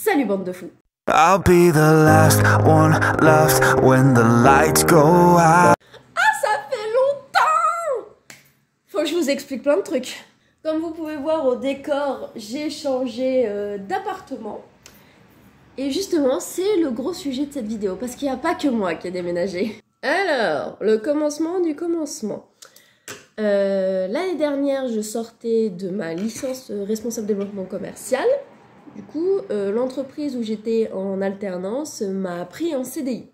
Salut bande de fous. I'll be the last one left when the lights go out. Ah, ça fait longtemps! Faut que je vous explique plein de trucs. Comme vous pouvez voir au décor, j'ai changé d'appartement. Et justement, c'est le gros sujet de cette vidéo, parce qu'il n'y a pas que moi qui ai déménagé. Alors, le commencement du commencement. L'année dernière, je sortais de ma licence responsable développement commercial. Du coup, l'entreprise où j'étais en alternance m'a pris en CDI.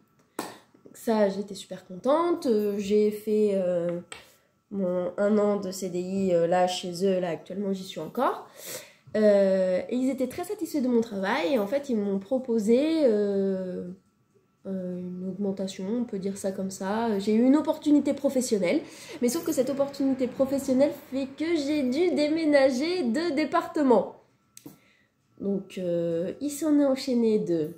Donc ça, j'étais super contente. J'ai fait mon 1 an de CDI là chez eux. Là, actuellement, j'y suis encore. Et ils étaient très satisfaits de mon travail. Et en fait, ils m'ont proposé une augmentation, on peut dire ça comme ça. J'ai eu une opportunité professionnelle. Mais sauf que cette opportunité professionnelle fait que j'ai dû déménager de département. Donc, il s'en est enchaîné de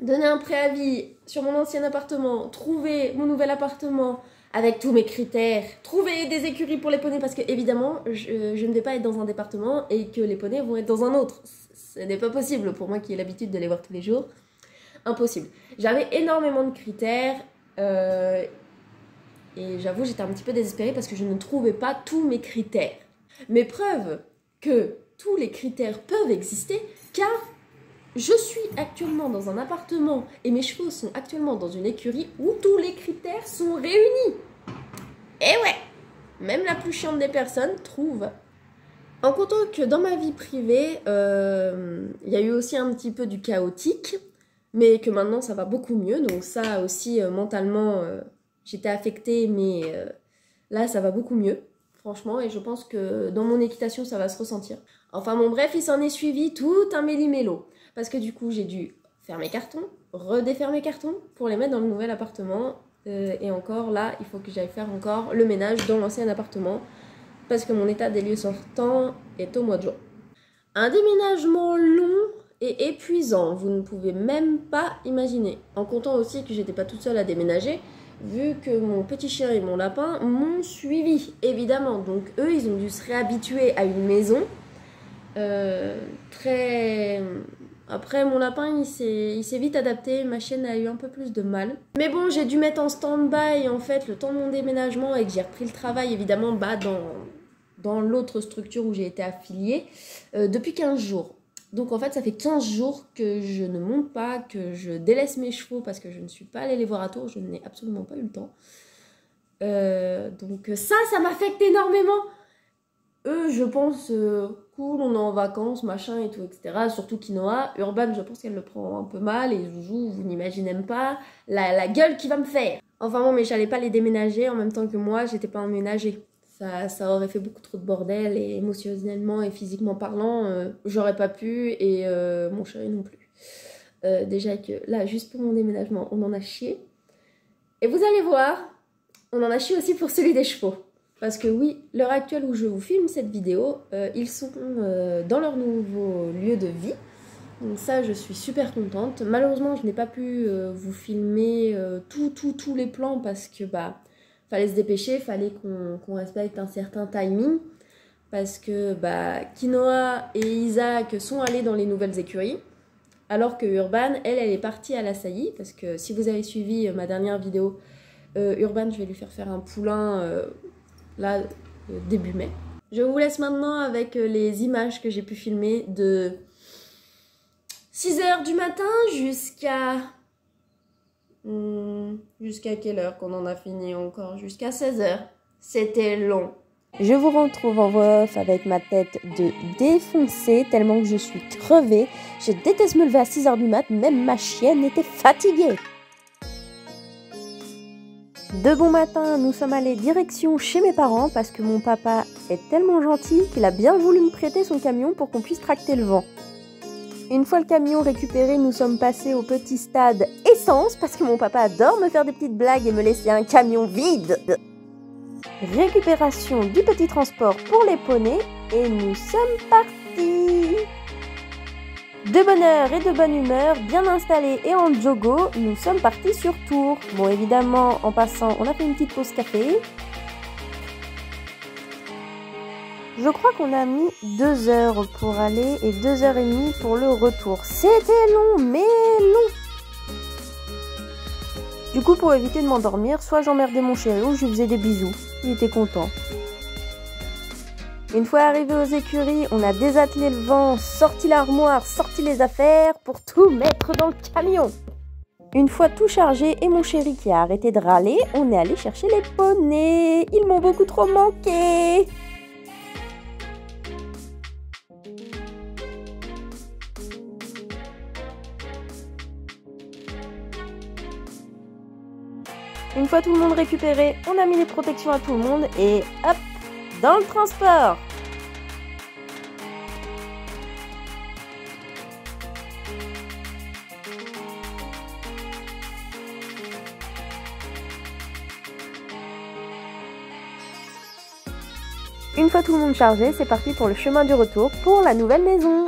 donner un préavis sur mon ancien appartement, trouver mon nouvel appartement avec tous mes critères, trouver des écuries pour les poneys parce que évidemment, je ne vais pas être dans un département et que les poneys vont être dans un autre. Ce n'est pas possible pour moi qui ai l'habitude de les voir tous les jours. Impossible. J'avais énormément de critères et j'avoue, j'étais un petit peu désespérée parce que je ne trouvais pas tous mes critères. Mais preuve que tous les critères peuvent exister car je suis actuellement dans un appartement et mes chevaux sont actuellement dans une écurie où tous les critères sont réunis. Et ouais, même la plus chiante des personnes trouve. En comptant que dans ma vie privée, il y a eu aussi un petit peu du chaotique, mais que maintenant ça va beaucoup mieux. Donc ça aussi, mentalement, j'étais affectée, mais là ça va beaucoup mieux. Franchement, et je pense que dans mon équitation, ça va se ressentir. Enfin bon, bref, il s'en est suivi tout un méli-mélo. Parce que du coup, j'ai dû faire mes cartons, redéfaire mes cartons pour les mettre dans le nouvel appartement. Et encore, là, il faut que j'aille faire encore le ménage dans l'ancien appartement. Parce que mon état des lieux sortant est au mois de juin. Un déménagement long et épuisant, vous ne pouvez même pas imaginer. En comptant aussi que j'étais pas toute seule à déménager. Vu que mon petit chien et mon lapin m'ont suivi, évidemment. Donc eux, ils ont dû se réhabituer à une maison. Après, mon lapin, il s'est vite adapté. Ma chienne a eu un peu plus de mal. Mais bon, j'ai dû mettre en stand-by, en fait, le temps de mon déménagement et que j'ai repris le travail, évidemment, dans l'autre structure où j'ai été affiliée, depuis 15 jours. Donc en fait, ça fait 15 jours que je ne monte pas, que je délaisse mes chevaux parce que je ne suis pas allée les voir à Tours, je n'ai absolument pas eu le temps. Donc ça m'affecte énormément. Eux, je pense, cool, on est en vacances, machin et tout, etc. Surtout Quinoa. Urban, je pense qu'elle le prend un peu mal. Et Joujou, vous n'imaginez même pas la gueule qu'il va me faire. Enfin bon, mais j'allais pas les déménager en même temps que moi, j'étais pas emménagée. Ça aurait fait beaucoup trop de bordel et émotionnellement et physiquement parlant, j'aurais pas pu et mon chéri non plus. Déjà que là, juste pour mon déménagement, on en a chié. Et vous allez voir, on en a chié aussi pour celui des chevaux. Parce que oui, l'heure actuelle où je vous filme cette vidéo, ils sont dans leur nouveau lieu de vie. Donc ça, je suis super contente. Malheureusement, je n'ai pas pu vous filmer tous les plans parce que fallait se dépêcher, fallait qu'on respecte un certain timing parce que Quinoa et Isaac sont allés dans les nouvelles écuries alors que Urban, elle est partie à la saillie parce que si vous avez suivi ma dernière vidéo, Urban, je vais lui faire un poulain là début mai. Je vous laisse maintenant avec les images que j'ai pu filmer de 6h du matin jusqu'à quelle heure qu'on en a fini encore? Jusqu'à 16h. C'était long. Je vous retrouve en voix off avec ma tête de défoncée tellement que je suis crevée. Je déteste me lever à 6h du mat, même ma chienne était fatiguée. De bon matin, nous sommes allés direction chez mes parents parce que mon papa est tellement gentil qu'il a bien voulu me prêter son camion pour qu'on puisse tracter le vent. Une fois le camion récupéré, nous sommes passés au petit stade essence parce que mon papa adore me faire des petites blagues et me laisser un camion vide. Récupération du petit transport pour les poneys et nous sommes partis. De bonne heure et de bonne humeur, bien installés et en jogo, nous sommes partis sur Tours. Bon, évidemment, en passant, on a fait une petite pause café. Je crois qu'on a mis 2 heures pour aller et 2 heures et demie pour le retour. C'était long, mais long. Du coup, pour éviter de m'endormir, soit j'emmerdais mon chéri ou je lui faisais des bisous. Il était content. Une fois arrivé aux écuries, on a désattelé le vent, sorti l'armoire, sorti les affaires pour tout mettre dans le camion. Une fois tout chargé et mon chéri qui a arrêté de râler, on est allé chercher les poneys. Ils m'ont beaucoup trop manqué. Une fois tout le monde récupéré, on a mis les protections à tout le monde et hop, dans le transport. Une fois tout le monde chargé, c'est parti pour le chemin du retour pour la nouvelle maison.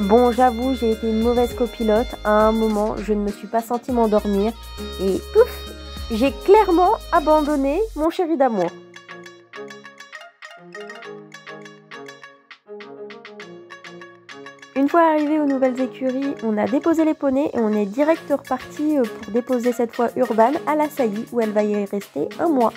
Bon, j'avoue, j'ai été une mauvaise copilote. À un moment, je ne me suis pas sentie m'endormir. Et pouf, j'ai clairement abandonné mon chéri d'amour. Une fois arrivé aux nouvelles écuries, on a déposé les poneys et on est direct reparti pour déposer cette fois Urban à la saillie où elle va y rester 1 mois.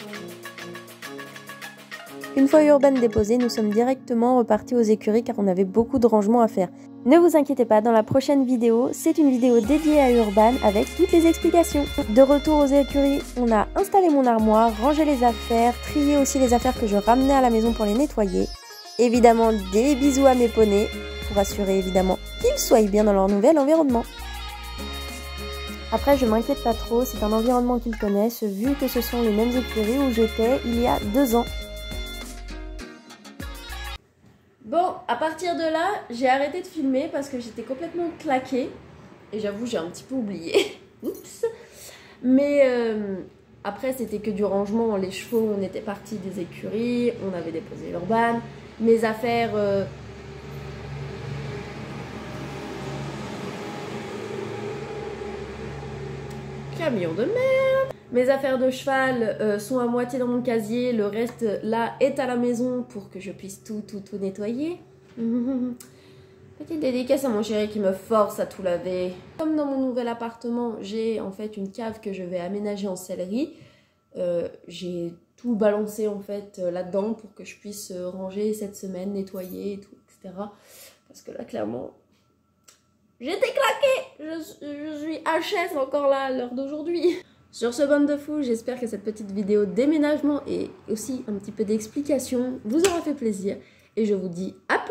Une fois Urban déposé, nous sommes directement repartis aux écuries car on avait beaucoup de rangements à faire. Ne vous inquiétez pas, dans la prochaine vidéo, c'est une vidéo dédiée à Urban avec toutes les explications. De retour aux écuries, on a installé mon armoire, rangé les affaires, trié aussi les affaires que je ramenais à la maison pour les nettoyer. Évidemment, des bisous à mes poneys pour assurer évidemment qu'ils soient bien dans leur nouvel environnement. Après, je m'inquiète pas trop, c'est un environnement qu'ils connaissent vu que ce sont les mêmes écuries où j'étais il y a 2 ans. Bon, à partir de là, j'ai arrêté de filmer parce que j'étais complètement claquée. Et j'avoue, j'ai un petit peu oublié. Oups. Mais après, c'était que du rangement. Les chevaux, on était partis des écuries. On avait déposé Urban. Mes affaires... Camion de merde. Mes affaires de cheval sont à moitié dans mon casier, le reste là est à la maison pour que je puisse tout nettoyer. Petite dédicace à mon chéri qui me force à tout laver. Comme dans mon nouvel appartement, j'ai en fait une cave que je vais aménager en sellerie. J'ai tout balancé en fait là-dedans pour que je puisse ranger cette semaine, nettoyer et tout, etc. Parce que là clairement... J'étais claquée. Je suis HS encore là à l'heure d'aujourd'hui. Sur ce, bande de fous, j'espère que cette petite vidéo déménagement et aussi un petit peu d'explication vous aura fait plaisir. Et je vous dis à plus.